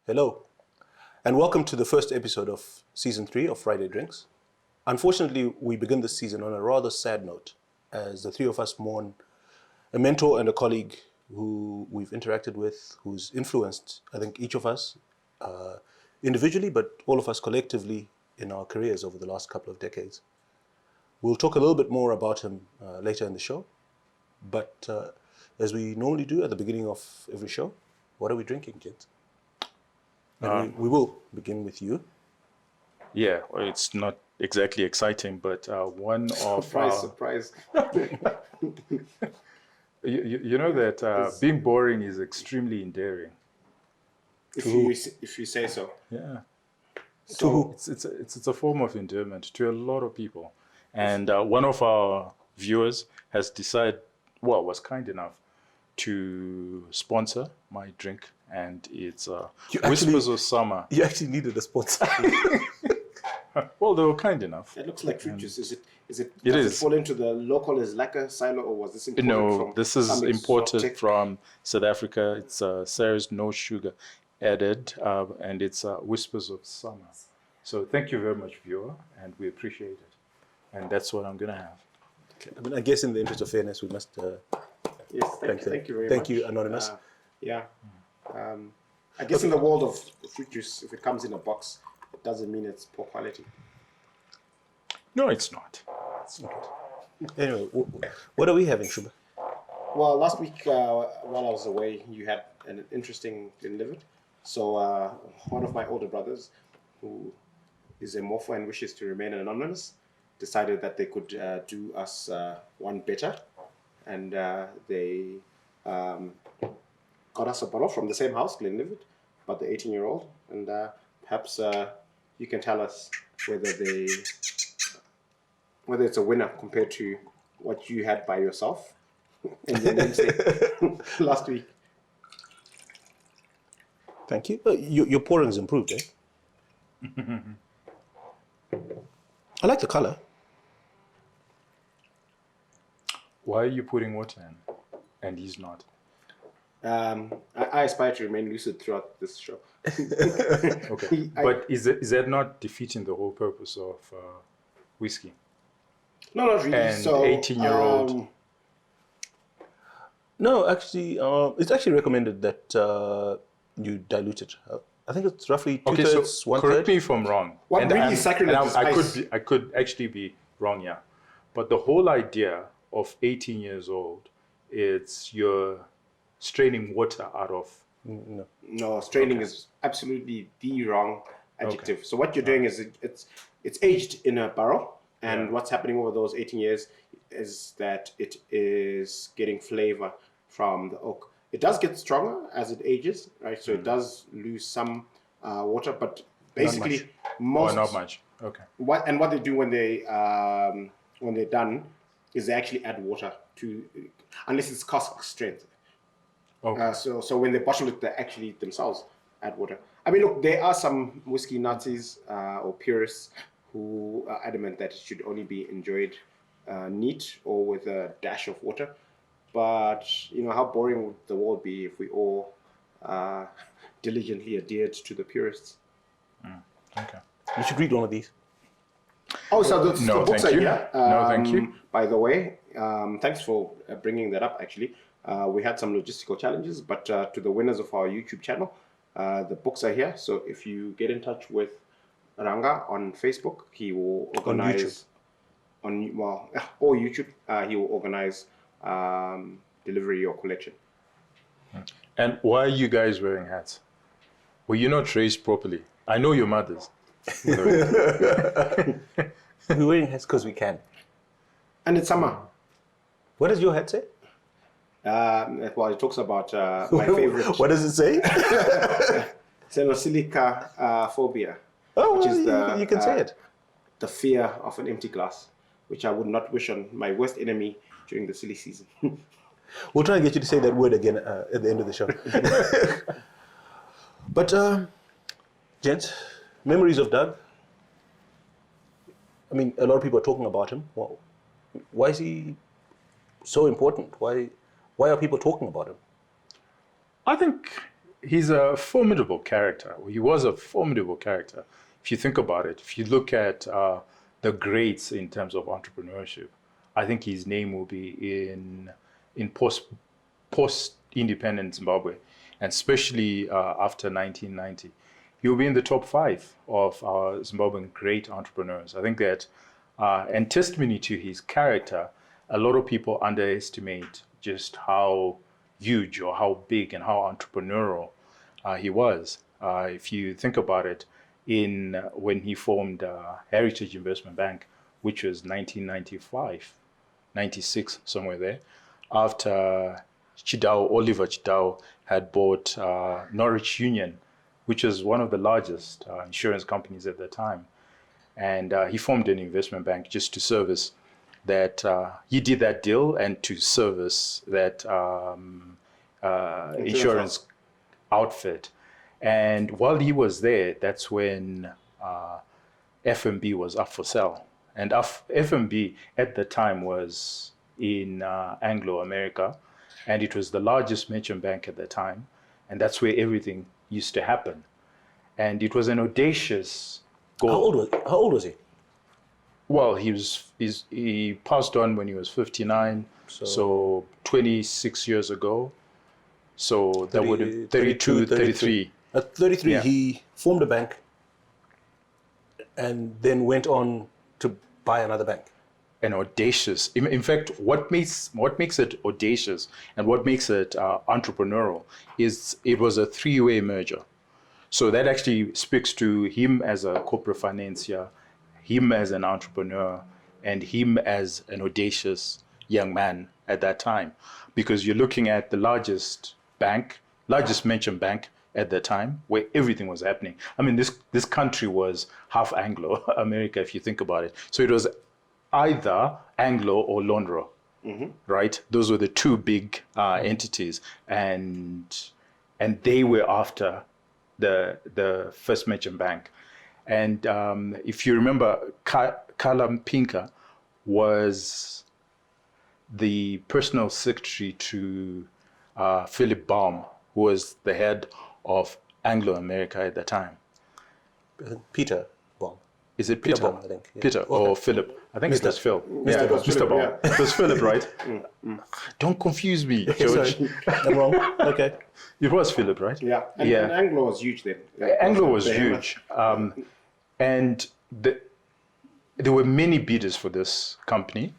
Hello, and welcome to the first episode of Season 3 of Friday Drinks. Unfortunately, we begin this season on a rather sad note, as the three of us mourn a mentor and a colleague who we've interacted with, who's influenced, I think, each of us individually, but all of us collectively in our careers over the last couple of decades. We'll talk a little bit more about him later in the show, but as we normally do at the beginning of every show, what are we drinking, kids? And we will begin with you. Yeah, well, it's not exactly exciting, but one of surprise. you know that being boring is extremely endearing. If you say so. Yeah. So It's a form of endearment to a lot of people, and one of our viewers has decided, was kind enough to sponsor my drink, and it's Whispers of Summer. You actually needed a sponsor. Well, they were kind enough. it looks like fruit juice. Does It it is. fall into the local as lacquer silo, or was this imported No, from this is some imported exotic- from South Africa. It's Sarah's no sugar added, and it's Whispers of Summer. So thank you very much, viewer, and we appreciate it. And that's what I'm gonna have. Okay. I mean, I guess in the interest of fairness, we must Yes, thank you very much. Thank you, Anonymous. Yeah. I guess in the world of fruit juice, if it comes in a box, it doesn't mean it's poor quality. No, it's not. Anyway, what are we having, Shuba? Well, last week while I was away, you had an interesting delivered. So one of my older brothers, who is a morpho and wishes to remain anonymous, decided that they could do us one better, and they got us a bottle from the same house, Glenlivet, but the 18-year-old, and perhaps you can tell us whether it's a winner compared to what you had by yourself in your namesake last week. Thank you. Your pouring's improved, eh? I like the color. Why are you putting water in, and he's not? I aspire to remain lucid throughout this show. Okay, but is that not defeating the whole purpose of whiskey? No, not really. And So, 18-year-old. No, actually, it's actually recommended that you dilute it. I think it's roughly two-thirds, so one-third. correct me if I'm wrong. What really sacrileges I could actually be wrong, yeah. But the whole idea of 18 years old, it's you're straining water out of. No, straining is absolutely the wrong adjective. Okay. So what you're doing is it's aged in a barrel, and what's happening over those 18 years is that it is getting flavor from the oak. It does get stronger as it ages, right? So it does lose some water, but basically Not much. Okay. What they do when they're done is they actually add water to, unless it's cask strength. Okay. So when they bottle it, they actually themselves add water. I mean, look, there are some whiskey Nazis or purists who are adamant that it should only be enjoyed neat or with a dash of water. But, how boring would the world be if we all diligently adhered to the purists? Okay. You should read one of these. Oh, so the books thank are you. here. No, thank you. By the way, thanks for bringing that up, actually. We had some logistical challenges, but to the winners of our YouTube channel, the books are here. So if you get in touch with Ranga on Facebook, he will organize... or YouTube, he will organize delivery or collection. And why are you guys wearing hats? Were you not raised properly? I know your mothers. We're wearing hats because we can. And it's summer. What does your hat say? Well, it talks about my favorite. What does it say? Xenosilica phobia. Oh, which well, is you can say it. The fear of an empty glass, which I would not wish on my worst enemy during the silly season. We'll try and get you to say that word again at the end of the show. But, gents, memories of Doug. I mean, a lot of people are talking about him. Well, why is he so important? Why are people talking about him? I think he's a formidable character. He was a formidable character. If you think about it, if you look at the greats in terms of entrepreneurship, I think his name will be in post-independent Zimbabwe, and especially after 1990. He will be in the top 5 of our Zimbabwean great entrepreneurs. I think that, and testimony to his character, a lot of people underestimate just how huge or how big and how entrepreneurial he was. If you think about it, when he formed Heritage Investment Bank, which was 1995, 96, somewhere there, after Oliver Chidao had bought Norwich Union, which was one of the largest insurance companies at the time. And he formed an investment bank just to service that. He did that deal and to service that insurance outfit. And while he was there, that's when FNB was up for sale. And FNB at the time was in Anglo-America, and it was the largest merchant bank at the time. And that's where everything used to happen. And it was an audacious goal. How old was he? Well, he passed on when he was 59, so 26 years ago. So that would have 32, 33. At 33, he formed a bank and then went on to buy another bank. And audacious. In fact, what makes it audacious and what makes it entrepreneurial is it was a 3-way merger. So that actually speaks to him as a corporate financier, him as an entrepreneur, and him as an audacious young man at that time. Because you're looking at the largest merchant bank at the time, where everything was happening. I mean, this country was half Anglo-America, if you think about it. So it was either Anglo or Londro, right? Those were the 2 big entities, and they were after the first merchant bank. And if you remember, Kala Mpinka was the personal secretary to Philip Baum, who was the head of Anglo-America at the time. Peter Baum. Is it Peter? Baum, I think. Yeah. Peter or Philip? I think it was Phil. Mr. Baum. Yeah. It was Philip, right? Don't confuse me, George. Sorry, I'm wrong. Okay. It was Philip, right? Yeah. And Anglo was huge then. Anglo was huge. And there were many bidders for this company,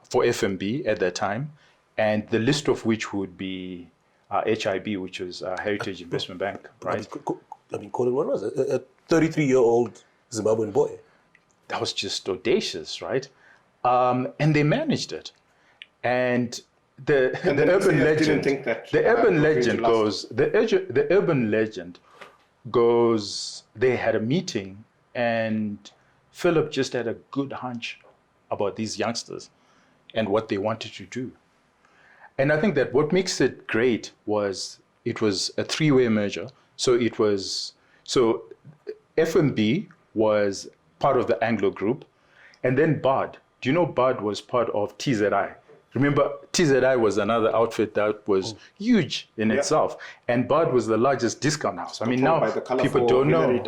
for FNB at that time, and the list of which would be HIB, which was Heritage Investment Bank, right? I mean, call it what was it? A 33-year-old Zimbabwean boy. That was just audacious, right? And they managed it. And the urban legend goes, they had a meeting and Philip just had a good hunch about these youngsters and what they wanted to do. And I think that what makes it great was it was a 3-way merger. So FNB was part of the Anglo group, and then BAD. Do you know BAD was part of TZI? Remember, TZI was another outfit that was huge in itself, and BAD was the largest discount house. I mean, now people don't know.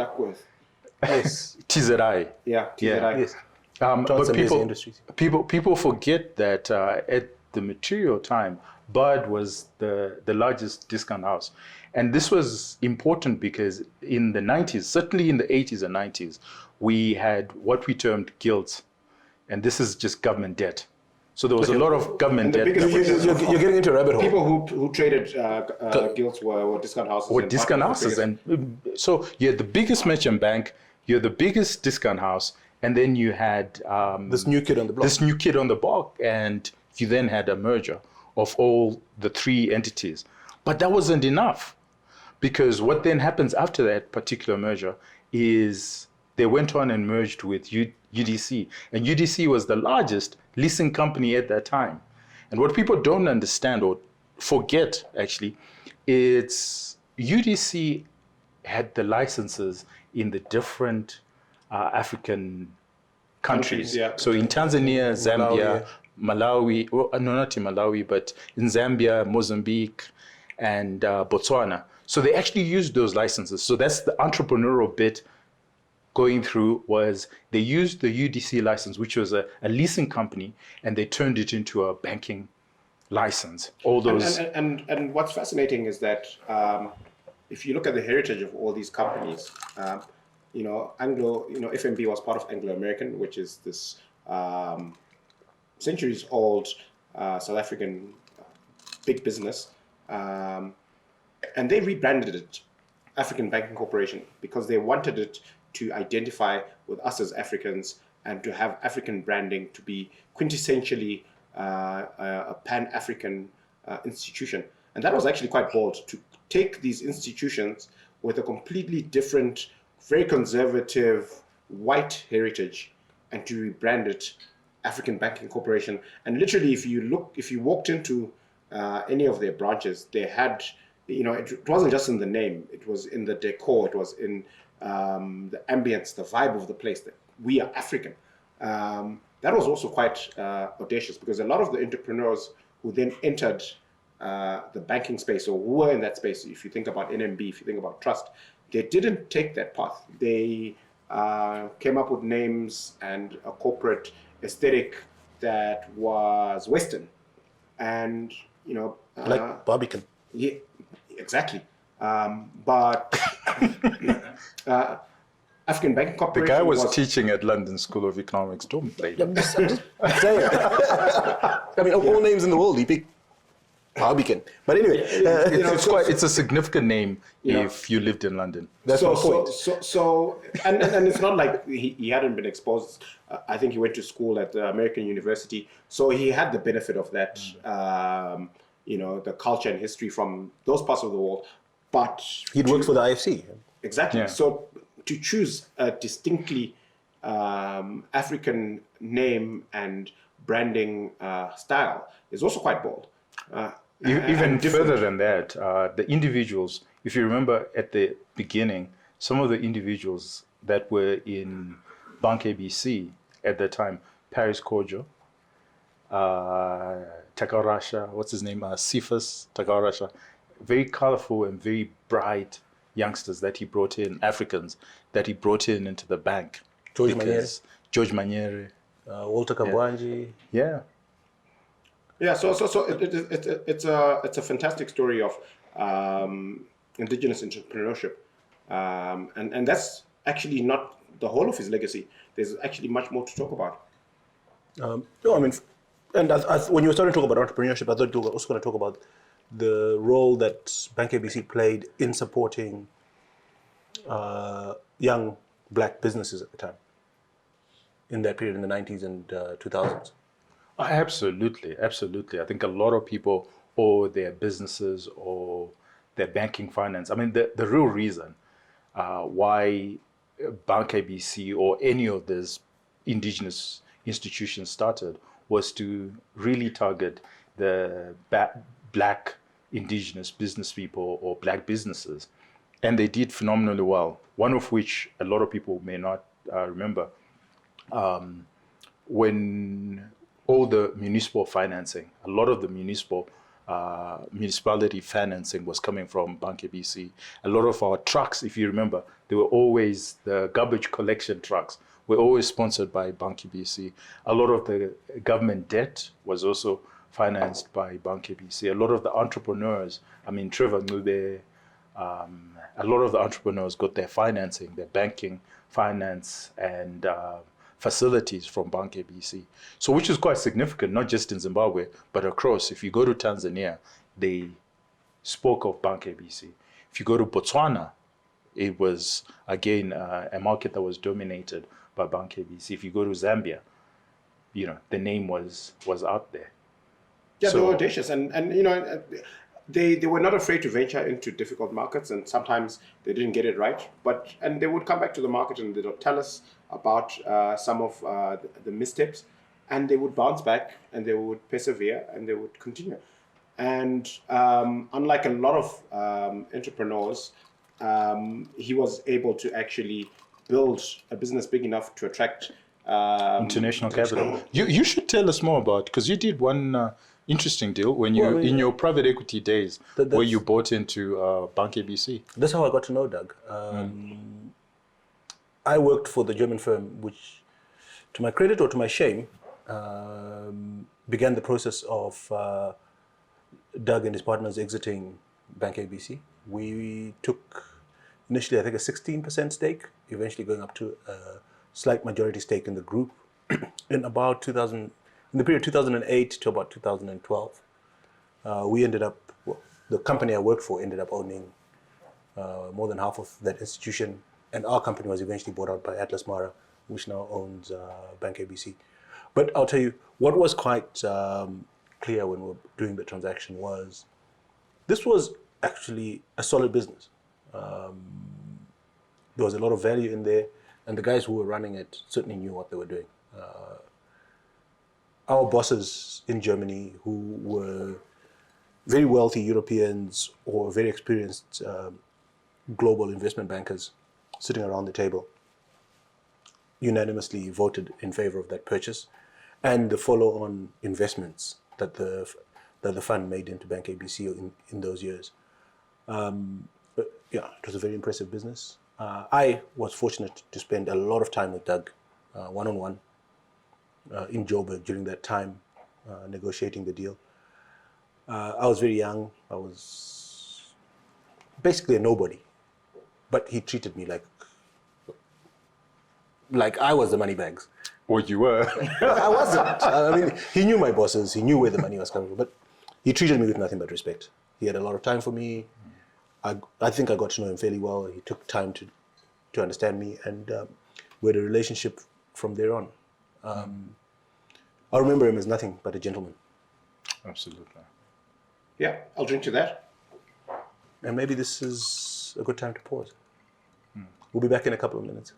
Yes. TZI. Yeah, TZI. Yes. But people forget that at the material time, BAD was the largest discount house. And this was important because in the 90s, certainly in the 80s and 90s, we had what we termed gilts. And this is just government debt. So there was a lot of government debt. You're getting into a rabbit hole. People who traded gilts were discount houses. Or discount houses. And so you had the biggest merchant bank, you had the biggest discount house, and then you had this new kid on the block. And you then had a merger of all the 3 entities. But that wasn't enough, because what then happens after that particular merger is they went on and merged with UDC. And UDC was the largest leasing company at that time. And what people don't understand or forget, actually, it's UDC had the licenses in the different African countries. Yeah. So in Tanzania, Zambia, Malawi, well, no, not in Malawi, but in Zambia, Mozambique, and Botswana. So they actually used those licenses. So that's the entrepreneurial bit going through, was they used the UDC license, which was a leasing company, and they turned it into a banking license. All those. And what's fascinating is that if you look at the heritage of all these companies, FNB was part of Anglo American, which is this centuries old South African big business, and they rebranded it African Banking Corporation because they wanted it to identify with us as Africans and to have African branding to be quintessentially a pan-African institution. And that was actually quite bold, to take these institutions with a completely different, very conservative, white heritage and to rebrand it African Banking Corporation. And literally, if you walked into any of their branches, they had, it wasn't just in the name, it was in the decor, it was in the ambience, the vibe of the place, that we are African. That was also quite audacious, because a lot of the entrepreneurs who then entered the banking space, or who were in that space, if you think about NMB, if you think about Trust, they didn't take that path. They came up with names and a corporate aesthetic that was Western, and like Barbican. Yeah, exactly. But African Banking The Corporation. guy was teaching at London School of Economics. Don't play. I'm just saying. I mean, of all names in the world, you pick Barbican. But anyway, It's a significant name if you lived in London. That's my point. And it's not like he hadn't been exposed. I think he went to school at the American University, so he had the benefit of that. The culture and history from those parts of the world. But he'd worked for the IFC. Exactly. Yeah. So to choose a distinctly African name and branding style is also quite bold. Even further than that, the individuals, if you remember at the beginning, some of the individuals that were in Bank ABC at the time, Paris Kojo, Takarasha, what's his name? Cephas Takarasha, very colorful and very bright youngsters that he brought in, Africans that he brought in into the bank. George Maniere. Walter Kabwanji. Yeah. Yeah, so it's a fantastic story of indigenous entrepreneurship, and that's actually not the whole of his legacy. There's actually much more to talk about. No, I mean, and when you were starting to talk about entrepreneurship, I thought you were also going to talk about the role that Bank ABC played in supporting young black businesses at the time, in that period in the 90s and 2000s. Absolutely. I think a lot of people owe their businesses or their banking finance. I mean, the real reason why Bank ABC or any of these indigenous institutions started was to really target the black indigenous business people or black businesses. And they did phenomenally well, one of which a lot of people may not remember. When all the municipal financing, a lot of the municipality financing was coming from Bank ABC. A lot of our trucks, if you remember, they were always, the garbage collection trucks were always sponsored by Bank ABC. A lot of the government debt was also financed by Bank ABC. A lot of the entrepreneurs, I mean, Trevor Ngube, a lot of the entrepreneurs got their financing, their banking, finance, and facilities from Bank ABC. So which is quite significant, not just in Zimbabwe, but across. If you go to Tanzania, they spoke of Bank ABC. If you go to Botswana, it was, again, a market that was dominated by Bank ABC. If you go to Zambia, the name was out there. Yeah, they were audacious. And they were not afraid to venture into difficult markets, and sometimes they didn't get it right. And they would come back to the market and they would tell us about some of the missteps, and they would bounce back and they would persevere and they would continue. And unlike a lot of entrepreneurs, he was able to actually build a business big enough to attract international capital. You should tell us more about, because you did one interesting deal when you in your private equity days where you bought into Bank ABC. That's how I got to know Doug. I worked for the German firm, which, to my credit or to my shame, began the process of Doug and his partners exiting Bank ABC. We took initially, I think, a 16% stake, eventually going up to a slight majority stake in the group in about 2000, in the period 2008 to about 2012. We ended up, well, the company I worked for ended up owning more than half of that institution, and our company was eventually bought out by Atlas Mara, which now owns Bank ABC. But I'll tell you, what was quite clear when we were doing the transaction was this was actually a solid business. There was a lot of value in there, and the guys who were running it certainly knew what they were doing. Our bosses in Germany, who were very wealthy Europeans or very experienced global investment bankers sitting around the table, unanimously voted in favor of that purchase and the follow-on investments that the fund made into Bank ABC in those years. But yeah, it was a very impressive business. I was fortunate to spend a lot of time with Doug, one-on-one, in Joburg during that time, negotiating the deal. I was very young. I was basically a nobody, but he treated me like I was the money bags. Or you were. I wasn't. I mean, he knew my bosses. He knew where the money was coming from, but he treated me with nothing but respect. He had a lot of time for me. I think I got to know him fairly well. He took time to understand me, and we had a relationship from there on. I remember him as nothing but a gentleman. Absolutely. Yeah, I'll drink to that. And maybe this is a good time to pause. We'll be back in a couple of minutes.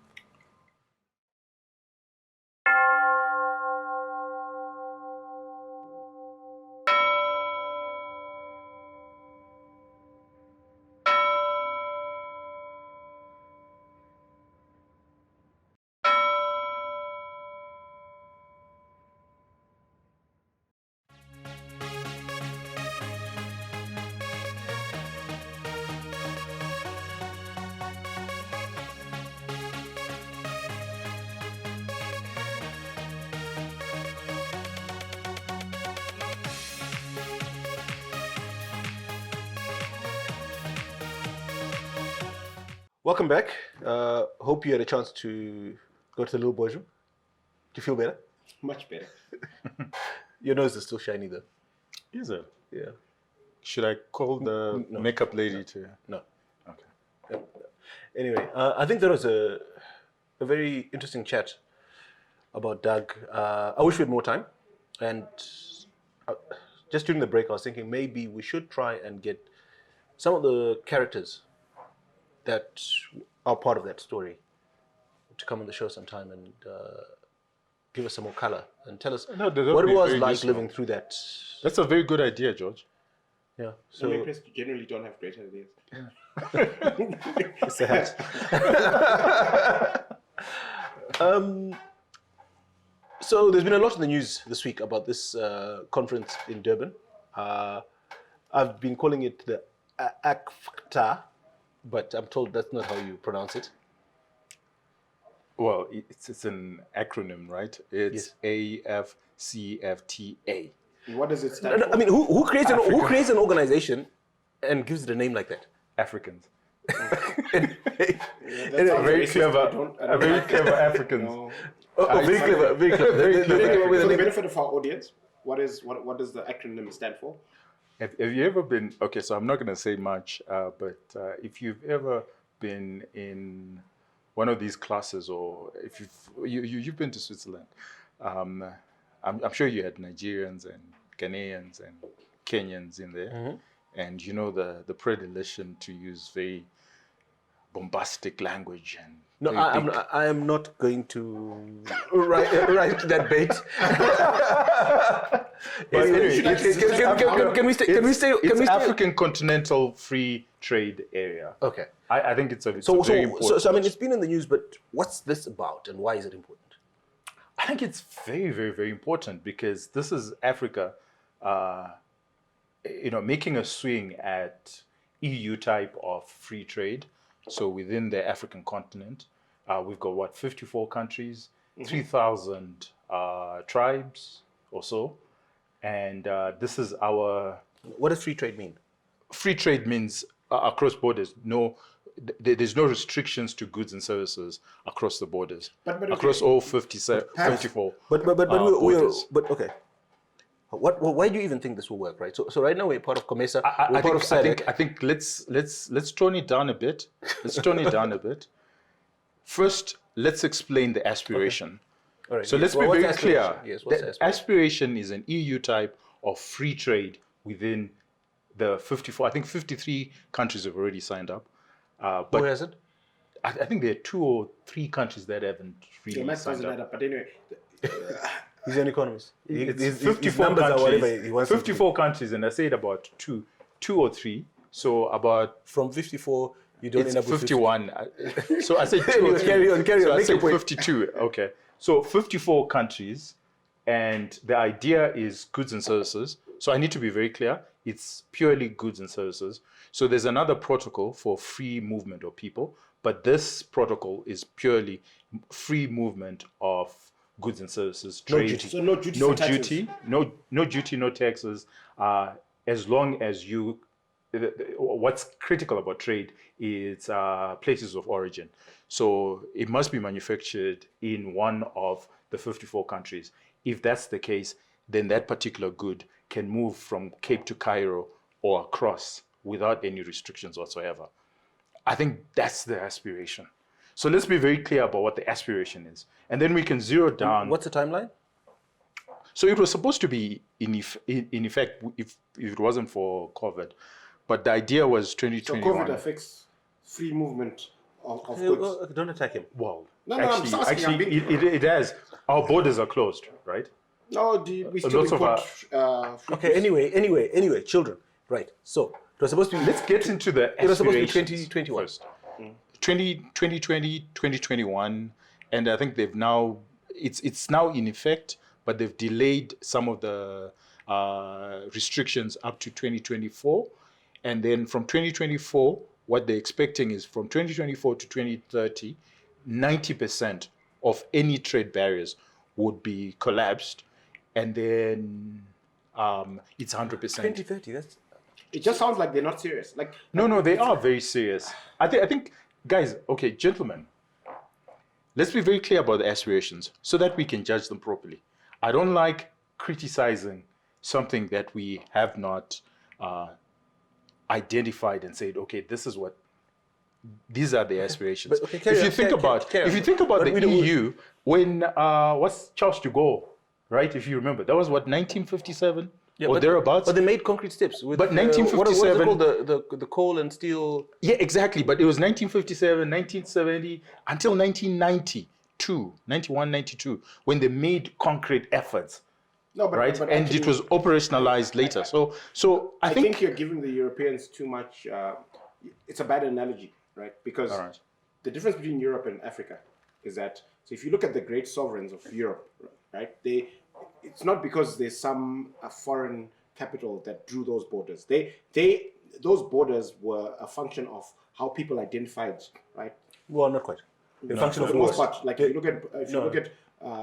Welcome back. Hope you had a chance to go to the little boys' room. Do you feel better? Much better. Your nose is still shiny though. Is it? Yeah. Should I call the makeup lady to? No. Okay. Anyway, I think that was a very interesting chat about Doug. I wish we had more time. And just during the break, I was thinking maybe we should try and get some of the characters that are part of that story to come on the show sometime and give us some more color and tell us what it was like living through that. That's a very good idea, George. Yeah. So impressed you generally don't have great ideas. It's a hat. So there's been a lot in the news this week about this conference in Durban. I've been calling it the AfCFTA, but I'm told that's not how you pronounce it. Well, it's an acronym, right? It's AfCFTA. What does it stand for? I mean, who creates an organization and gives it a name like that? Africans. Very clever. Very clever Africans. No. Very clever. Very clever. For the benefit of our audience, what does the acronym stand for? Have you ever been, okay, so I'm not going to say much, but if you've ever been in one of these classes, or if you've been to Switzerland, I'm sure you had Nigerians and Ghanaians and Kenyans in there. Mm-hmm. And you know the predilection to use very bombastic language and no, I am not going to write that bait. Can we stay? It's African Continental Free Trade Area. Okay. I think it's very important. So I mean, it's been in the news, but what's this about, and why is it important? I think it's very, very, very important because this is Africa making a swing at EU type of free trade. So within the African continent, we've got 54 countries, 3,000 tribes or so, and this is our. What does free trade mean? Free trade means across borders. There's no restrictions to goods and services across the borders. But across all 54 But borders. but okay. Why do you even think this will work, right? So right now we're part of COMESA. We're part of SADC. I think let's tone it down a bit. Let's tone it down a bit. First, let's explain the aspiration. Okay. All right. So yes. let's be very clear. Yes, what's the The aspiration is an EU type of free trade within the 54. I think 53 countries have already signed up. But Who hasn't? I think there are 2 or 3 countries that haven't really signed up. But anyway, He's an economist. It's 54 his numbers are whatever countries. he wants. 54 countries, and I said about two or 3. So about From 54, you don't it's end up with 51. So I said 2 or Anyway, 3. carry on. So I Make said your point. 52. Okay. So 54 countries, and the idea is goods and services. So I need to be very clear. It's purely goods and services. So there's another protocol for free movement of people, but this protocol is purely free movement of goods and services. Trade. duty. so no duty. No for taxes. duty, no duty, no taxes. As long as you, what's critical about trade is places of origin. So it must be manufactured in one of the 54 countries. If that's the case, then that particular good can move from Cape to Cairo or across without any restrictions whatsoever. I think that's the aspiration. So let's be very clear about what the aspiration is. And then we can zero down. What's the timeline? So it was supposed to be in effect if it wasn't for COVID. But the idea was So 2021. COVID affects free movement of Hey, goods. don't attack him. Well, No, I'm just asking, I'm being- it has. Our borders are closed, right? No, we still Lots of import free Okay. goods. Anyway, children. Right. So it was supposed to be. Let's get into the It was supposed to be aspirations 2021. first. 2020, 2021, and I think they've now, it's now in effect, but they've delayed some of the restrictions up to 2024. And then from 2024, what they're expecting is from 2024 to 2030, 90% of any trade barriers would be collapsed. And then it's 100%. 2030. That's. It just sounds like they're not serious. Like No, they are very serious. I think, guys, okay, gentlemen, let's be very clear about the aspirations so that we can judge them properly. I don't like criticizing something that we have not identified and said, okay, these are the aspirations. But, okay, if you think about But we the don't- EU, when what's Charles de Gaulle, right? If you remember, that was what 1957 or thereabouts. But they made concrete steps. With, But what is it 1957 called? The coal and steel. Yeah, exactly. But it was 1957, 1970, until 1992, 91, 92, when they made concrete efforts, no, but right? but And actually, it was operationalized later. So I I think, think you're giving the Europeans too much. It's a bad analogy, right? Because All right. the difference between Europe and Africa is that, so if you look at the great sovereigns of Europe, right? It's not because there's some foreign capital that drew those borders. Those borders were a function of how people identified, right? Well, not quite. A function For of the most wars. part, like if you look at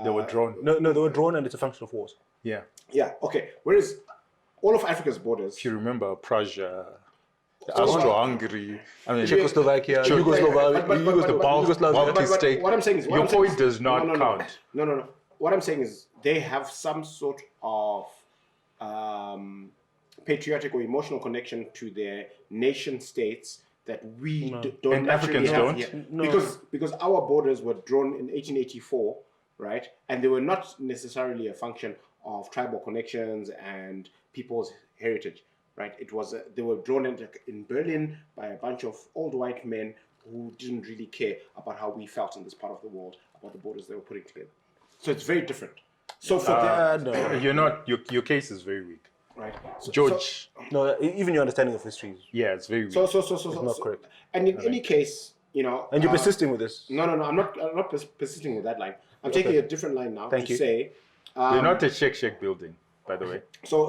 they were drawn. No, they were drawn, and it's a function of wars. Yeah. yeah, okay. Whereas all of Africa's borders, If you remember Prussia, Austro-Hungary, I mean, Czechoslovakia, Sure. Yugoslavia, But- Yugoslavia. Baltic state. what I'm saying is, Your point does not count. No. What I'm saying is they have some sort of patriotic or emotional connection to their nation states that we don't And naturally Africans have don't? here. No. Because our borders were drawn in 1884, right? And they were not necessarily a function of tribal connections and people's heritage, right? It was they were drawn in Berlin by a bunch of old white men who didn't really care about how we felt in this part of the world, about the borders they were putting together. So it's very different. So for them, No, You're not. Your case is very weak, right? So, George. no. Even your understanding of history is. Yeah, it's very weak. So not correct. And in any case, you know, And you're persisting with this. No, I'm not persisting with that line. I'm taking a different line now Thank to you. say You're not a shake building. by the way. So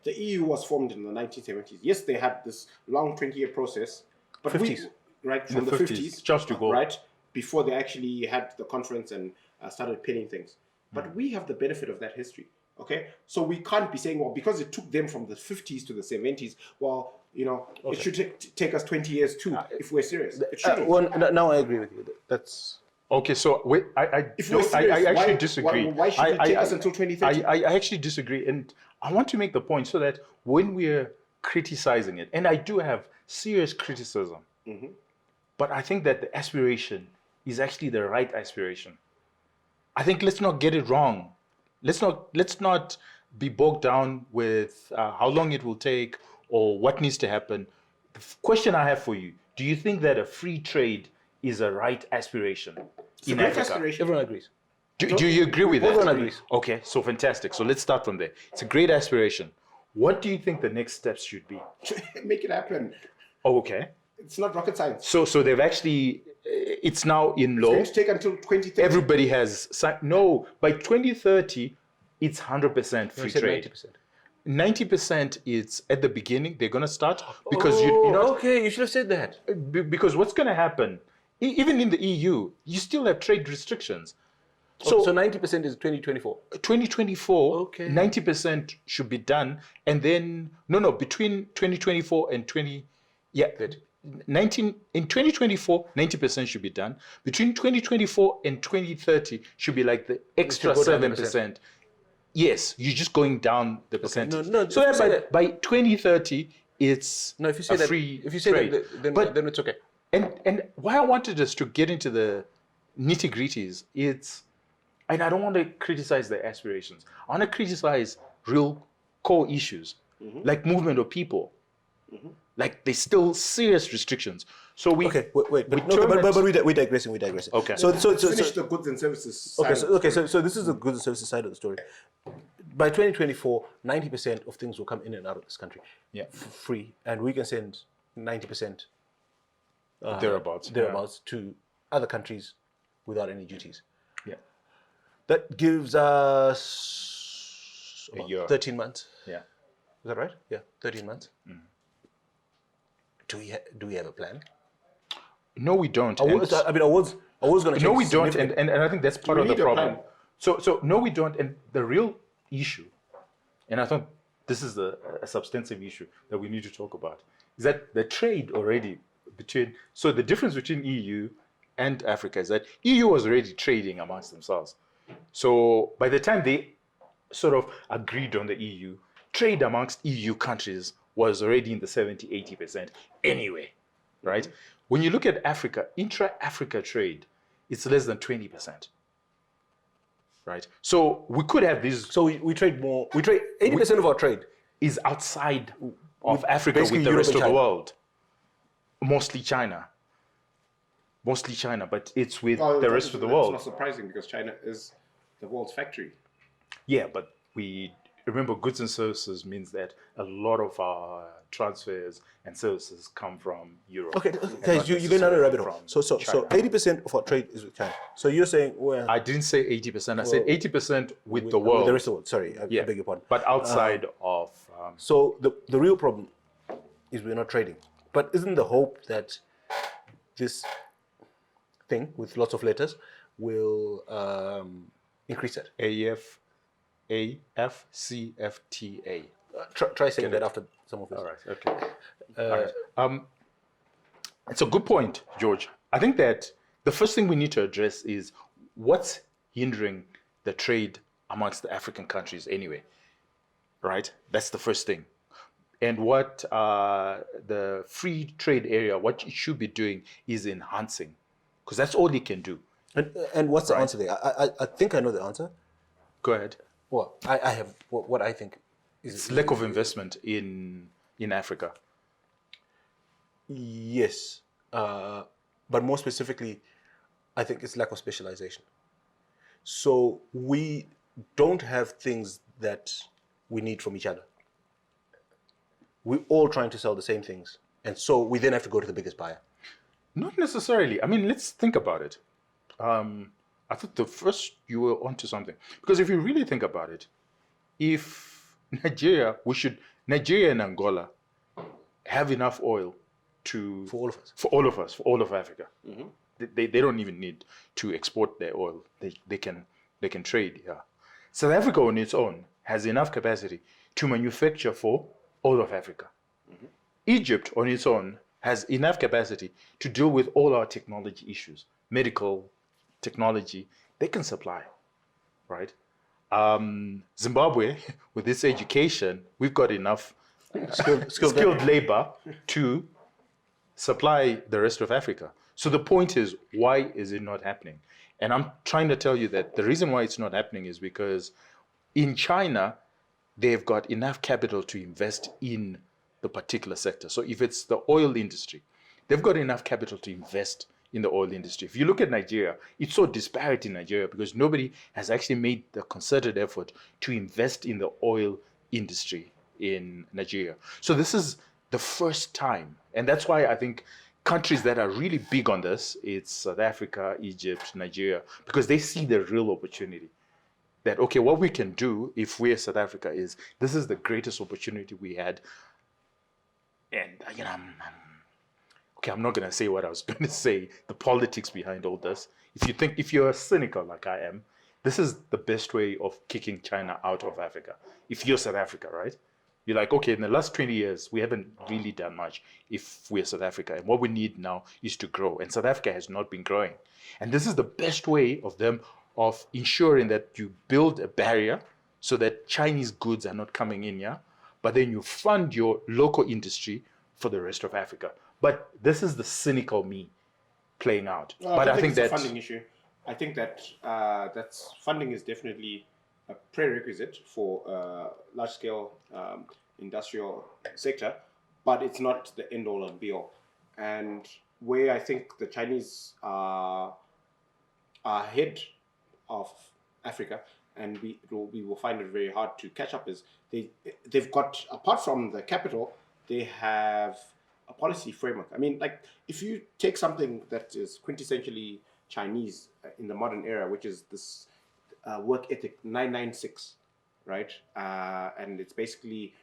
the EU was formed in the 1970s. Yes, they had this long 20-year process, but 50s. Right, In from the the 50s, 50s, Charles de Gaulle. right, before they actually had the conference and started pinning things. But we have the benefit of that history, okay? So we can't be saying, well, because it took them from the 50s to the 70s, well, it should take us 20 years too, if we're serious. It shouldn't. Now I agree with you. That's... Okay, so wait, If we're serious, I actually why disagree. why should it take us until 2030? I actually disagree, and I want to make the point so that when we're criticizing it, and I do have serious criticism, but I think that the aspiration is actually the right aspiration. I think let's not get it wrong. Let's not be bogged down with how long it will take or what needs to happen. The question I have for you: do you think that a free trade is a right aspiration in great Africa? aspiration. Everyone agrees. Do you agree with that? Everyone agrees. Okay, so fantastic. So let's start from there. It's a great aspiration. What do you think the next steps should be? Make it happen. Oh, okay. It's not rocket science. So they've actually, it's now in law. It's going to take until 2030. Everybody has signed. No, by 2030, it's 100% free trade. 90% it's at the beginning. They're going to start because okay, you should have said that. Because what's going to happen, even in the EU, you still have trade restrictions. So 90% is 2024. 2024, Okay. 90% should be done, and then between 2024 and 2024, 90% should be done. Between 2024 and 2030 should be like the extra should go down 7%. Yes, you're just going down the percentage. No, so if you say that- by 2030, it's No, if you say a that, free if you say trade. that, then it's okay. And why I wanted us to get into the nitty-gritties, and I don't want to criticize their aspirations. I want to criticize real core issues, like movement of people. Like there's still serious restrictions. So we Okay, wait. we But we're digressing. Okay. So Finish the goods and services side. so this is the goods and services side of the story. By 2024, 90% of things will come in and out of this country, free, and we can send 90% thereabouts to other countries without any duties. Yeah. That gives us A year. 13 months. Yeah. Is that right? Yeah, 13 months. Do we have a plan? No, we don't. I was going to. No, we don't, and I think that's part of the need a problem. plan. So no, we don't, and the real issue, and I think this is a substantive issue that we need to talk about, is that the trade already so the difference between EU and Africa is that EU was already trading amongst themselves. So by the time they sort of agreed on the EU, trade amongst EU countries was already in the 70-80% anyway, right? When you look at Africa, intra-Africa trade, it's less than 20%, right? So we could have these. So we trade more. We trade 80% of our trade is outside of Africa basically with the Europe rest and of the China. world. Mostly China, but it's with the rest of the That's world. not surprising because China is the world's factory. Yeah, but we remember goods and services means that a lot of our transfers and services come from Europe. Okay, and guys, not you're going down a rabbit hole. necessarily So from China. 80% of our trade is with China. So you're saying, well, I didn't say 80%. I said 80% with the with world. the rest of the world. Sorry, I Yeah, beg your pardon. but outside of So the real problem is we're not trading. But isn't the hope that this thing with lots of letters will increase it? AfCFTA. Try saying that after some of this. All right. Okay. All right. It's a good point, George. I think that the first thing we need to address is what's hindering the trade amongst the African countries anyway, right? That's the first thing. And what the free trade area, what it should be doing is enhancing, because that's all it can do. And what's the answer there? I think I know the answer. Go ahead. Well, I have what I think is It's lack of investment in Africa. Yes, but more specifically, I think it's lack of specialization. So we don't have things that we need from each other. We're all trying to sell the same things, and so we then have to go to the biggest buyer. Not necessarily. I mean, let's think about it. I thought the first you were onto something, because if you really think about it, if Nigeria and Angola have enough oil For all of us. for all of Africa. They don't even need to export their oil. They can trade. Yeah. South Africa on its own has enough capacity to manufacture for all of Africa. Egypt on its own has enough capacity to deal with all our technology issues, medical technology. They can supply, right? Zimbabwe, with its education, we've got enough skilled labor to supply the rest of Africa. So the point is, why is it not happening? And I'm trying to tell you that the reason why it's not happening is because in China, they've got enough capital to invest in the particular sector. So if it's the oil industry, they've got enough capital to invest in the oil industry. If you look at Nigeria, it's so disparate in Nigeria because nobody has actually made the concerted effort to invest in the oil industry in Nigeria. So this is the first time. And that's why I think countries that are really big on this, it's South Africa, Egypt, Nigeria, because they see the real opportunity. That, okay, what we can do if we're South Africa is, this is the greatest opportunity we had. And, I'm not going to say what I was going to say, the politics behind all this. If you're cynical like I am, this is the best way of kicking China out of Africa. If you're South Africa, right? You're like, okay, in the last 20 years, we haven't really done much if we're South Africa. And what we need now is to grow. And South Africa has not been growing. And this is the best way of ensuring that you build a barrier so that Chinese goods are not coming in, yeah? But then you fund your local industry for the rest of Africa. But this is the cynical me playing out. But I think that's a funding issue. I think that funding is definitely a prerequisite for large-scale industrial sector, but it's not the end-all and be-all. And where I think the Chinese are ahead of Africa, and we will find it very hard to catch up, is they've got, apart from the capital, they have a policy framework. I mean, like, if you take something that is quintessentially Chinese in the modern era, which is this work ethic 996, right? And it's basically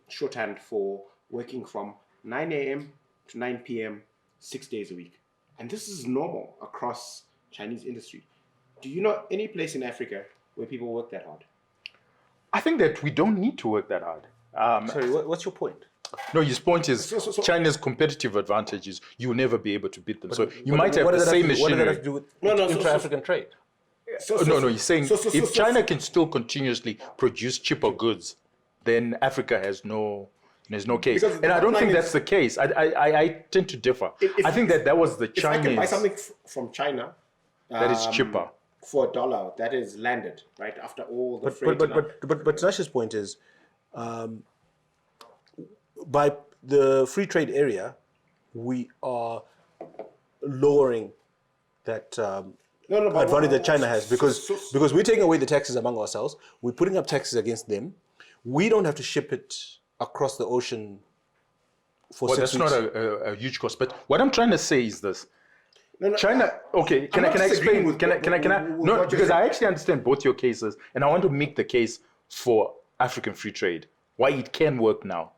shorthand for working from 9 a.m. to 9 p.m. 6 days a week. And this is normal across Chinese industry. Do you know any place in Africa where people work that hard? I think that we don't need to work that hard. Sorry, what's your point? No, his point is China's competitive advantage is you'll never be able to beat them. So you might have what the does that same have to- What does that machinery. have to do with intra-African trade? No, he's saying if China can still continuously produce cheaper goods, then Africa has no case. Because And I don't think is- that's the case. I tend to differ. I think that was the If I can buy Chinese something from China that is cheaper. for $1, that is landed right after all the But freight. but Tinashe's point is, by the free trade area, we are lowering that advantage that China has because we're taking away the taxes among ourselves. We're putting up taxes against them. We don't have to ship it across the ocean for Well, 6 that's weeks. not a huge cost. But what I'm trying to say is this. No, China, okay, can I'm I not explain? disagreeing Can I? with No, what you're because saying. I actually understand both your cases, and I want to make the case for African free trade, why it can work now.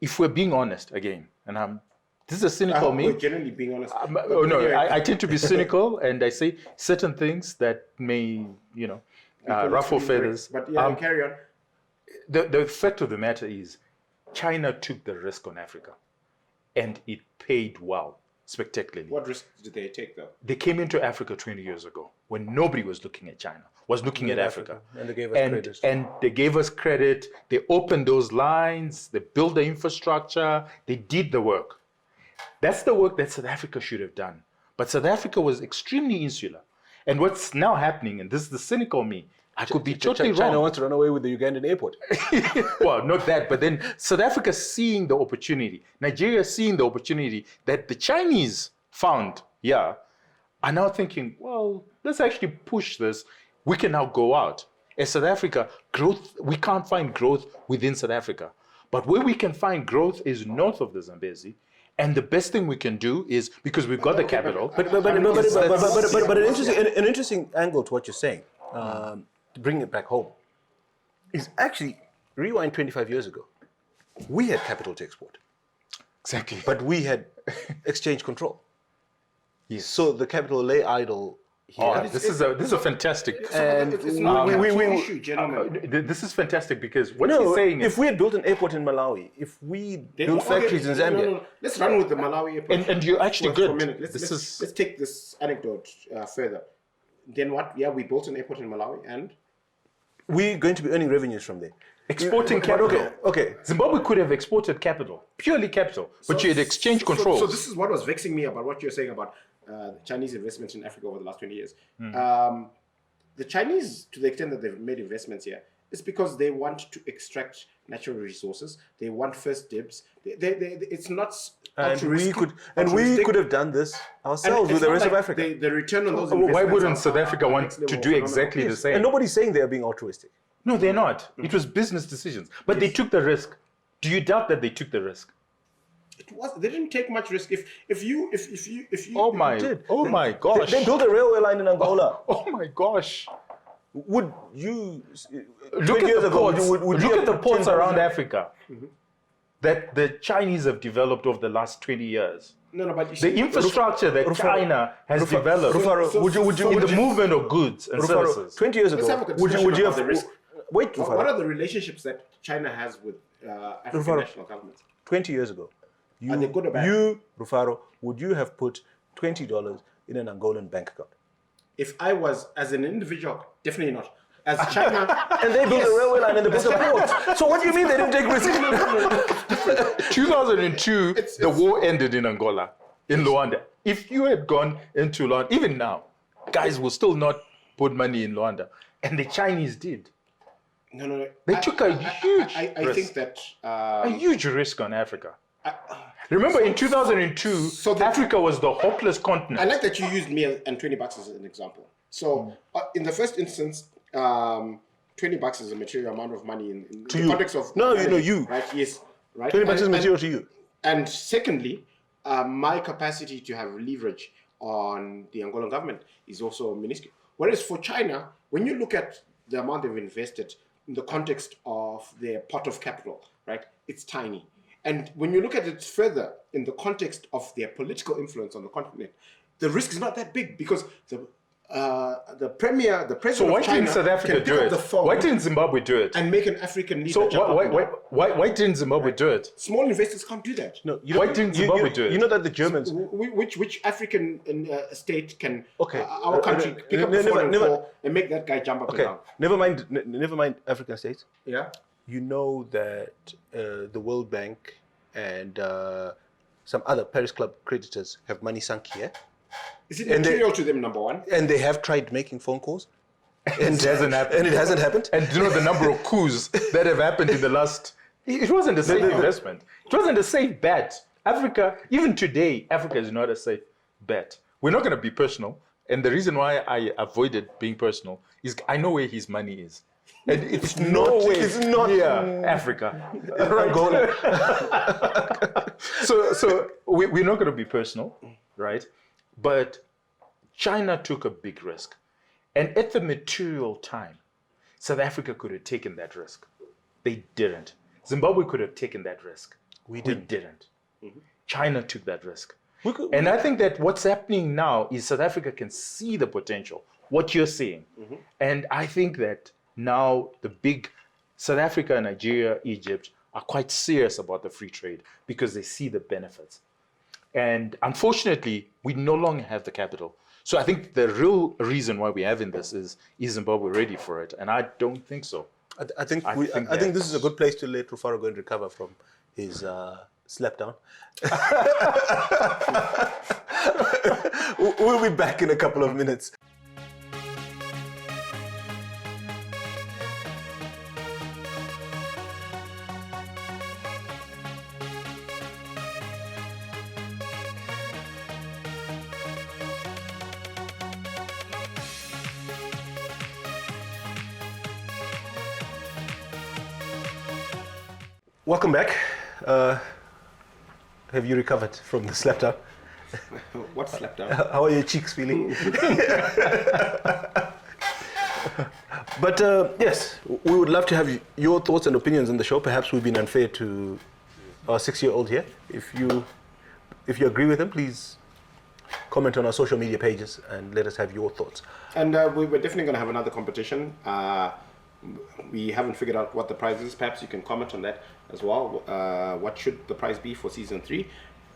If we're being honest again, and this is a I cynical hope me. we're generally being honest. Oh no, I tend to be cynical, and I say certain things that may, ruffle feathers. But yeah, carry on. The fact of the matter is, China took the risk on Africa, and it paid well, spectacularly. What risk did they take, though? They came into Africa 20 years ago when nobody was looking at China, was looking at Africa. And they gave us credit. And they gave us credit. They opened those lines. They built the infrastructure. They did the work. That's the work that South Africa should have done. But South Africa was extremely insular. And what's now happening, and this is the cynical me, I could be totally China wrong. wants to run away with the Ugandan airport. Well, not that, but then South Africa seeing the opportunity, Nigeria seeing the opportunity that the Chinese found, are now thinking, well, let's actually push this. We can now go out. As South Africa, growth, we can't find growth within South Africa. But where we can find growth is north of the Zambezi. And the best thing we can do is, because we've got the capital. But an interesting angle to what you're saying, to bring it back home. is actually, rewind 25 years ago, we had capital to export, Exactly. but we had exchange control. Yes. So the capital lay idle here. Oh, this is a fantastic. And it's not a capital issue, gentlemen. This is fantastic because what No, he's saying if is, we had built an airport in Malawi, if we built factories in Zambia, No. Let's run with the Malawi airport. and you're actually for a good. minute. Let's take this anecdote further. Then what? Yeah, we built an airport in Malawi, and we're going to be earning revenues from there. Exporting But capital. Okay. Zimbabwe could have exported capital, purely capital, but you had exchange controls. So this is what was vexing me about what you're saying about Chinese investments in Africa over the last 20 years. The Chinese, to the extent that they've made investments here, is because they want to extract natural resources. They want first dibs. It's not And altruistic. we could have done this ourselves with the rest of Africa. The return on those Why investments wouldn't are- South Africa are want next to level do phenomenal. exactly the same? And nobody's saying they are being altruistic. No, they're not. It was business decisions, but they took the risk. Do you doubt that they took the risk? They didn't take much risk. If you Oh my! did. Oh my gosh! They built a railway line in Angola. Oh my gosh! Would you Look 20 at years the ago, ports. would you Look have at the ports 10,000 around Africa that the Chinese have developed over the last 20 years. No, but you The see, infrastructure that China has developed Rufaro, So- would you in the movement of goods and Rufaro, services. 20 years ago, Let's have a would you discussion have about the risk. Wait, what Rufaro, are the relationships that China has with African Rufaro. national governments? 20 years ago, Are they good or bad? Rufaro, would you have put $20 in an Angolan bank account? If I was as an individual, definitely not. As China, And they built a railway line and they built a port. So what do you mean they didn't take risks? 2002, the war ended in Angola, in Luanda. If you had gone into Luanda, even now, guys will still not put money in Luanda. And the Chinese did. no. They took a huge I risk. think that A huge risk on Africa. Remember, in 2002, So the- Africa was the hopeless continent. I like that you used me and $20 as an example. So in the first instance, $20 is a material amount of money in the you. context of No, you. right? Yes, right. 20 is material to you. And secondly, my capacity to have leverage on the Angolan government is also minuscule. Whereas for China, when you look at the amount they've invested in the context of their pot of capital, right, it's tiny. And when you look at it further in the context of their political influence on the continent, the risk is not that big because the president So why of China didn't South Africa can pick do up it? the phone Why didn't Zimbabwe do it? and make an African leader So jump up and down. why didn't Zimbabwe do it? Small investors can't do that. No, Why didn't Zimbabwe do it? You know that the Germans... Which African state can Okay. our country pick up the phone and call and make that guy jump up and Okay, down? never mind African states. Yeah. You know that the World Bank and some other Paris Club creditors have money sunk here, Is it And they- material to them? Number one. and they have tried making phone calls, And it hasn't happened. and it hasn't happened. And do you know the number of coups that have happened in the last... It wasn't a safe investment. It wasn't a safe bet. Africa, even today, Africa is not a safe bet. We're not going to be personal. And the reason why I avoided being personal is I know where his money is. And it's It's not Africa. Angola. So we're not going to be personal, right? But China took a big risk. And at the material time, South Africa could have taken that risk. They didn't. Zimbabwe could have taken that risk. We didn't. China took that risk. And I think that what's happening now is South Africa can see the potential, what you're seeing. And I think that now the big South Africa, Nigeria, Egypt are quite serious about the free trade because they see the benefits. And unfortunately, we no longer have the capital. So I think the real reason why we're having this is Zimbabwe ready for it? And I don't think so. I think this is a good place to let Rufaro go and recover from his slap down. We'll be back in a couple of minutes. Welcome back. Have you recovered from the slap down? What slapped down? How are your cheeks feeling? But yes, we would love to have your thoughts and opinions on the show. Perhaps we've been unfair to our 6-year-old here. If you agree with him, please comment on our social media pages and let us have your thoughts. And we're definitely going to have another competition. We haven't figured out what the prize is. Perhaps you can comment on that as well. What should the prize be for season 3,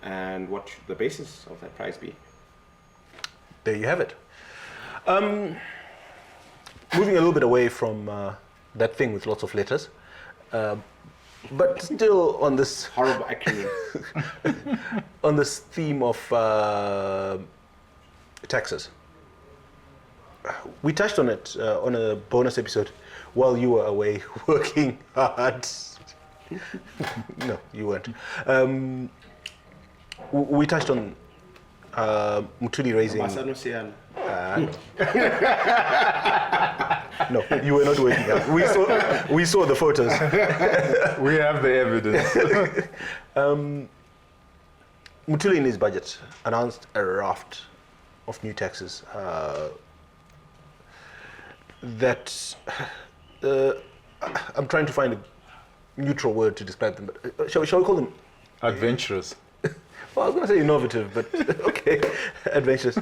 and what should the basis of that prize be? There you have it. Moving a little bit away from that thing with lots of letters, but still on this Horrible acronym. on this theme of taxes. We touched on it on a bonus episode while you were away working hard. No, you weren't. We touched on Mutuli raising. No, you were not working hard. We saw the photos. We have the evidence. Mutuli in his budget announced a raft of new taxes that I'm trying to find a neutral word to describe them, but shall we call them adventurous? Well, I was going to say innovative, but okay, adventurous.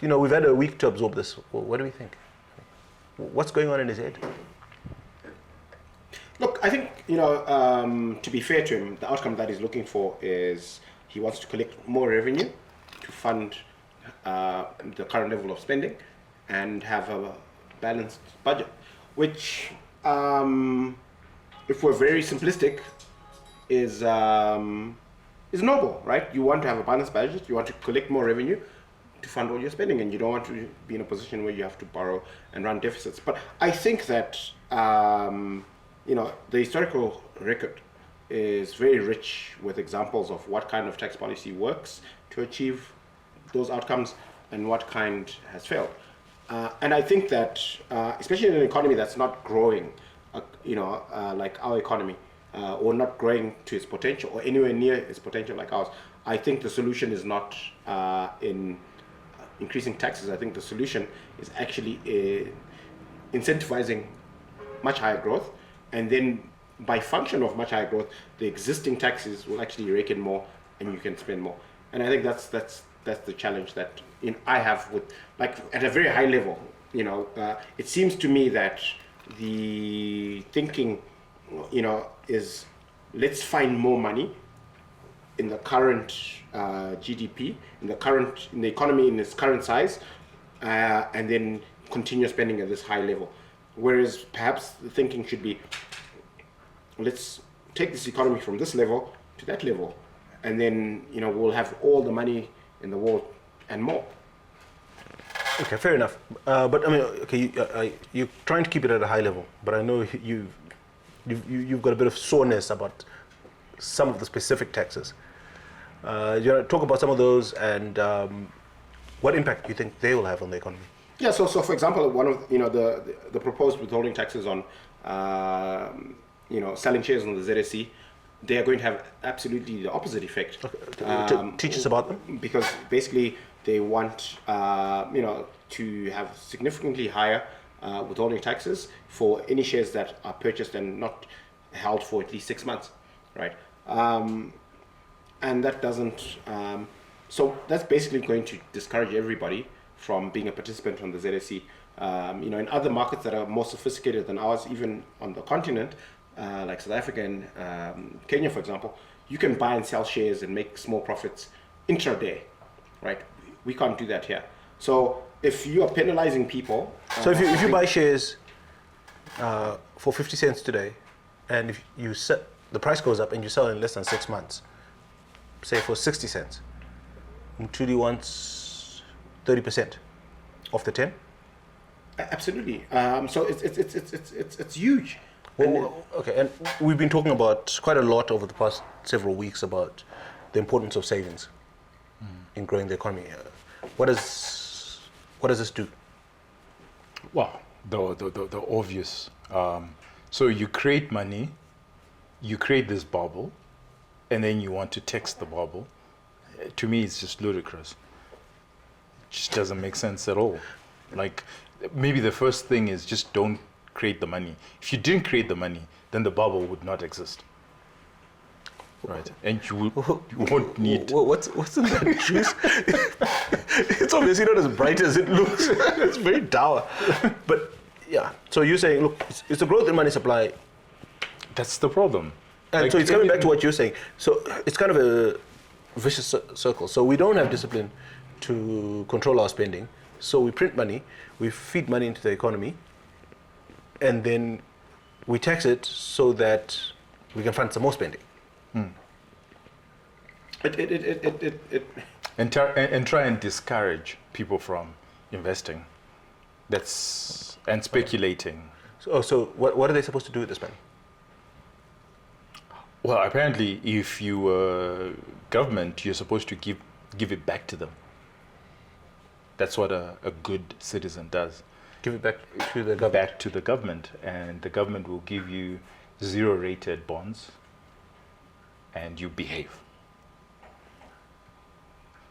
We've had a week to absorb this. What do we think? What's going on in his head? Look, I think, to be fair to him, the outcome that he's looking for is he wants to collect more revenue to fund the current level of spending and have a balanced budget, which, if we're very simplistic, is noble, right? You want to have a balanced budget, you want to collect more revenue to fund all your spending, and you don't want to be in a position where you have to borrow and run deficits. But I think that the historical record is very rich with examples of what kind of tax policy works to achieve those outcomes and what kind has failed. And I think that, especially in an economy that's not growing, like our economy, or not growing to its potential or anywhere near its potential like ours, I think the solution is not in increasing taxes. I think the solution is actually incentivizing much higher growth, and then by function of much higher growth, the existing taxes will actually rake in more and you can spend more. And I think that's the challenge that I have with, like, at a very high level. It seems to me that the thinking is, let's find more money in the current GDP, in the economy in its current size, and then continue spending at this high level. Whereas perhaps the thinking should be, let's take this economy from this level to that level, and then we'll have all the money in the world and more. Okay, fair enough. But I mean, okay, you're trying to keep it at a high level, but I know you've got a bit of soreness about some of the specific taxes. You want to talk about some of those and what impact do you think they will have on the economy? Yeah. So for example, one of the proposed withholding taxes on selling shares on the ZSE, they are going to have absolutely the opposite effect. Okay. Teach us about them. Because basically they want to have significantly higher withholding taxes for any shares that are purchased and not held for at least 6 months, right? And that doesn't. So that's basically going to discourage everybody from being a participant on the ZSE. In other markets that are more sophisticated than ours, even on the continent, like South Africa and Kenya, for example, you can buy and sell shares and make small profits intraday, right? We can't do that here. So if you are penalizing people, so if you buy shares for 50 cents today, and if you the price goes up and you sell in less than 6 months, say for 60 cents, Mutuli wants 30% of the 10. Absolutely. So it's huge. Well, okay, and we've been talking about quite a lot over the past several weeks about the importance of savings in growing the economy. What does this do? Well, the obvious. So you create money, you create this bubble, and then you want to tax the bubble. To me, it's just ludicrous. It just doesn't make sense at all. Like, maybe the first thing is just don't create the money. If you didn't create the money, then the bubble would not exist. Right, and you won't need. What's in that juice? It's obviously not as bright as it looks. It's very dour. But yeah, so you're saying, look, it's the growth in money supply. That's the problem. And Like, so it's coming back to what you're saying. So it's kind of a vicious circle. So we don't have discipline to control our spending. So we print money, we feed money into the economy, and then we tax it so that we can fund some more spending. And try and discourage people from investing. And speculating. So what are they supposed to do with this money? Well, apparently, if you were government, you're supposed to give it back to them. That's what a good citizen does. Give it back to the government. Back to the government, and the government will give you 0-rated bonds, and you behave.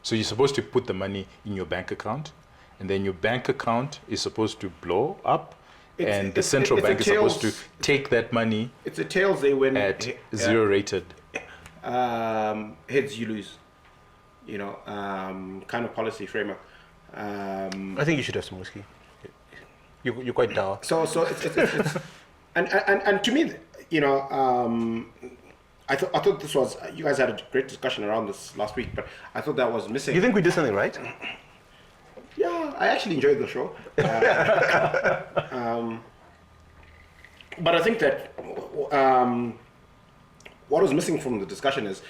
So you're supposed to put the money in your bank account, and then your bank account is supposed to blow up, and the central bank is supposed to take that money. It's a tails they win at 0-rated. Heads you lose. You know, kind of policy framework. I think you should have some whiskey. You're quite dour. So it's and to me, you know, I thought this was, you guys had a great discussion around this last week, but I thought that was missing. You think we did something right? Yeah, I actually enjoyed the show. But I think that what was missing from the discussion is,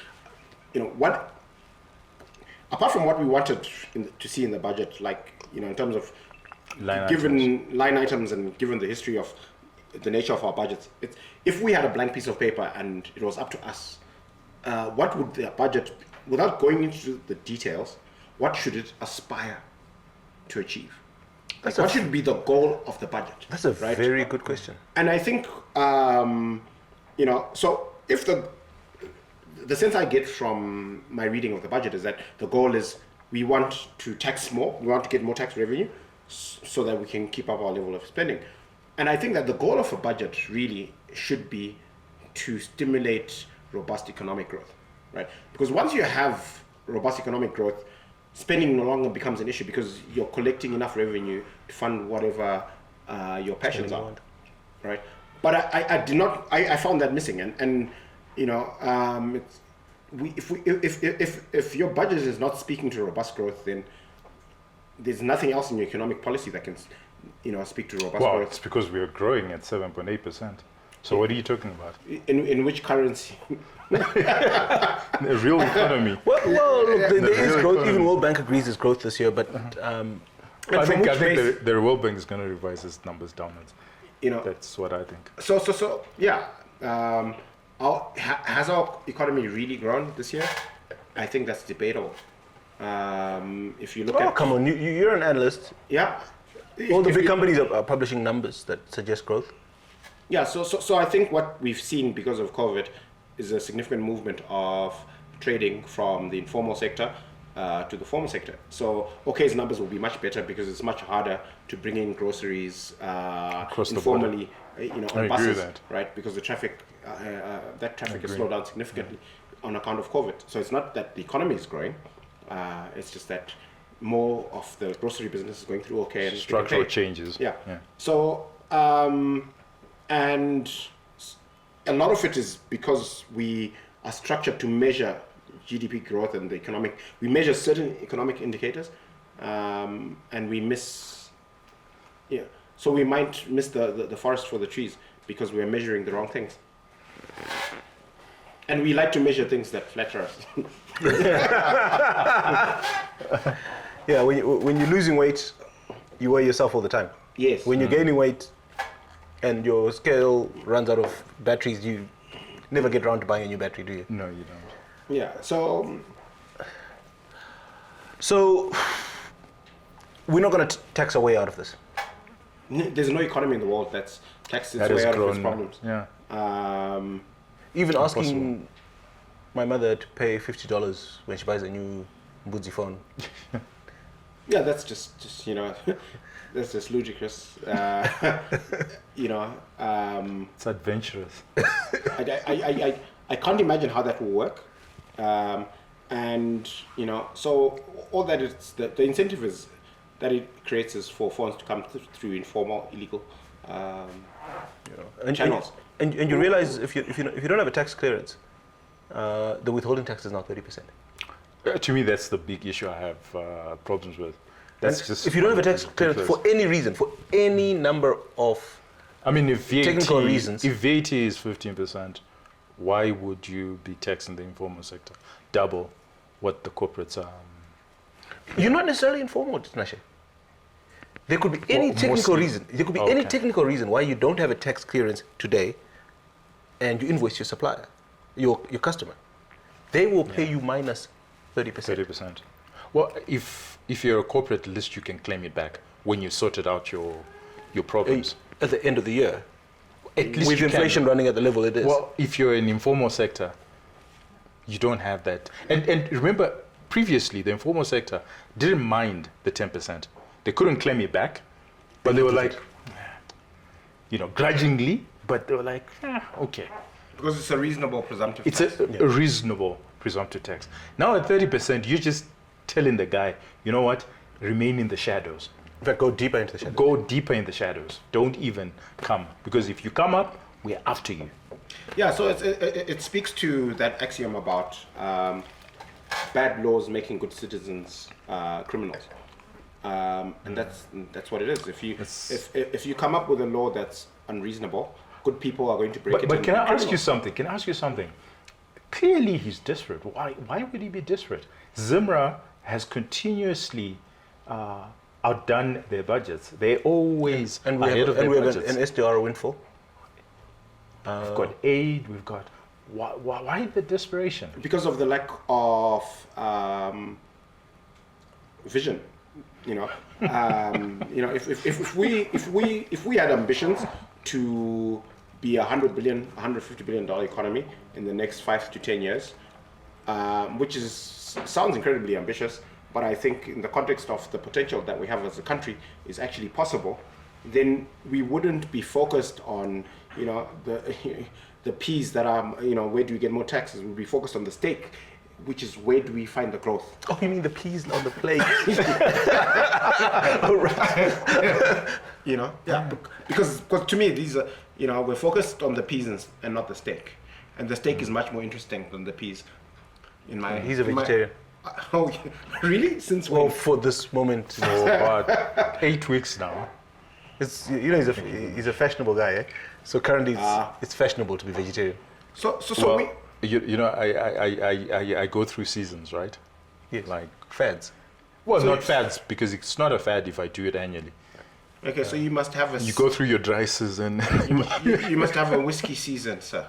you know, what, apart from what we wanted to see in the budget, like, you know, in terms of line items and given the history of the nature of our budgets, if we had a blank piece of paper and it was up to us, what would the budget, without going into the details, what should it aspire to achieve? Like, what should be the goal of the budget? That's a very good question. And I think, you know, so if the sense I get from my reading of the budget is that the goal is we want to tax more, we want to get more tax revenue so that we can keep up our level of spending. And I think that the goal of a budget really should be to stimulate robust economic growth, right? Because once you have robust economic growth, spending no longer becomes an issue because you're collecting enough revenue to fund whatever your passions are, right? But I found that missing, and you know, if your budget is not speaking to robust growth, then there's nothing else in your economic policy that can, you know, speak to robust growth. Well, it's because we are growing at 7.8%. So what are you talking about? In which currency? The real economy. Well, look, there is growth. Economy. Even World Bank agrees there's growth this year, but I think the World Bank is going to revise its numbers downwards. You know, that's what I think. So yeah. Has our economy really grown this year? I think that's debatable. If you look at... come on, you're an analyst. Yeah. All the big companies are publishing numbers that suggest growth. Yeah, so I think what we've seen because of COVID is a significant movement of trading from the informal sector to the formal sector. So OK's numbers will be much better because it's much harder to bring in groceries informally, you know, on buses, right? Because the traffic, that traffic has slowed down significantly on account of COVID. So it's not that the economy is growing, it's just that more of the grocery business is going through OK. And structural changes. Yeah. So, and a lot of it is because we are structured to measure GDP growth and the economic, we measure certain economic indicators, and we miss, so we might miss the forest for the trees because we're measuring the wrong things. And we like to measure things that flatter us. Yeah, when you're losing weight, you weigh yourself all the time. Yes. When you're gaining weight and your scale runs out of batteries, you never get around to buying a new battery, do you? No, you don't. Yeah, so we're not going to tax our way out of this. There's no economy in the world that's taxed its way out of its problems. Yeah. Even asking my mother to pay $50 when she buys a new Mbudzi phone Yeah, that's just that's just ludicrous. It's adventurous. I can't imagine how that will work. And so all that it's the incentive is that it creates is for funds to come through informal, illegal channels. And you realize if you don't have a tax clearance, the withholding tax is now 30%. To me, that's the big issue I have problems with. That's And just if you don't have a tax clearance for any reason, for any number of if VAT, technical reasons. If VAT is 15%, why would you be taxing the informal sector double what the corporates are? You're not necessarily informal, Tinashe. There could be any technical reason. There could be any technical reason why you don't have a tax clearance today, and you invoice your supplier, your customer. They will pay you minus 30%. 30%. Well, if you're a corporate, at least you can claim it back when you sorted out your problems. At the end of the year. At least with you inflation can. running at the level it is. Well, if you're an informal sector, you don't have that. And remember, previously, the informal sector didn't mind the 10%. They couldn't claim it back, but they were like, grudgingly, but they were like, okay. Because it's a reasonable presumptive It's tax. a reasonable presumptive tax. Now at 30%, you're just telling the guy, you know what, remain in the shadows. In fact, go deeper into the shadows. Go deeper in the shadows. Don't even come. Because if you come up, we're after you. Yeah, so it speaks to that axiom about bad laws making good citizens criminals. And that's what it is. If you come up with a law that's unreasonable, good people are going to break it. But can I ask you something? Clearly he's desperate. Why would he be desperate? Zimra has continuously outdone their budgets. They're always ahead of their budgets. An SDR windfall. We've got aid. We've got why the desperation? Because of the lack of vision. If we had ambitions to be $100 billion, $150 billion economy in the next 5 to 10 years, which sounds incredibly ambitious, but I think in the context of the potential that we have as a country is actually possible, then we wouldn't be focused on, the peas that are, where do we get more taxes? We'd be focused on the steak, which is where do we find the growth? Oh, you mean the peas on the plate? All right. Because to me, these are, we're focused on the peas and not the steak. And the steak is much more interesting than the peas. He's a vegetarian. Oh, really? Since when? Well, for this moment, For about 8 weeks now. it's he's a fashionable guy, eh? So currently, it's fashionable to be vegetarian. So Well, I go through seasons, right? Yes. Like Fads. well, not fads, because it's not a fad if I do it annually. okay, so you must have You go through your dry season. you must have a whiskey season, sir.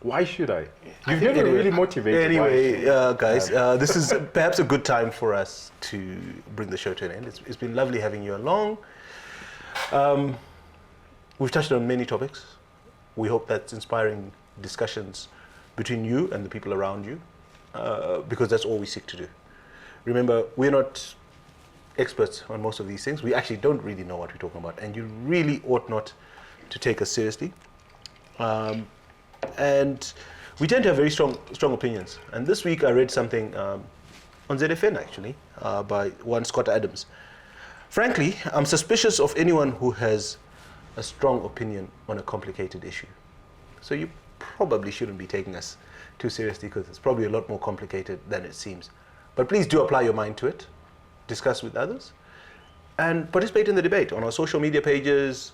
Why should I? You've never really motivated. Anyway, guys, this is perhaps a good time for us to bring the show to an end. It's been lovely having you along. We've touched on many topics. We hope that's inspiring discussions between you and the people around you, because that's all we seek to do. Remember, we're not experts on most of these things. We actually don't really know what we're talking about, and you really ought not to take us seriously. And we tend to have very strong opinions. And this week I read something on ZFN actually, by one Scott Adams. Frankly, I'm suspicious of anyone who has a strong opinion on a complicated issue. So you probably shouldn't be taking us too seriously, because it's probably a lot more complicated than it seems. But please do apply your mind to it, discuss with others, and participate in the debate on our social media pages.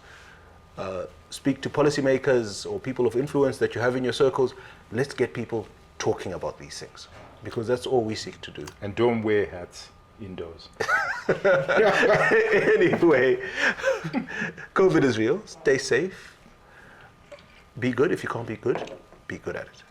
Speak to policymakers or people of influence that you have in your circles. Let's get people talking about these things, because that's all we seek to do. And don't wear hats indoors. Anyway, COVID is real. Stay safe. Be good. If you can't be good at it.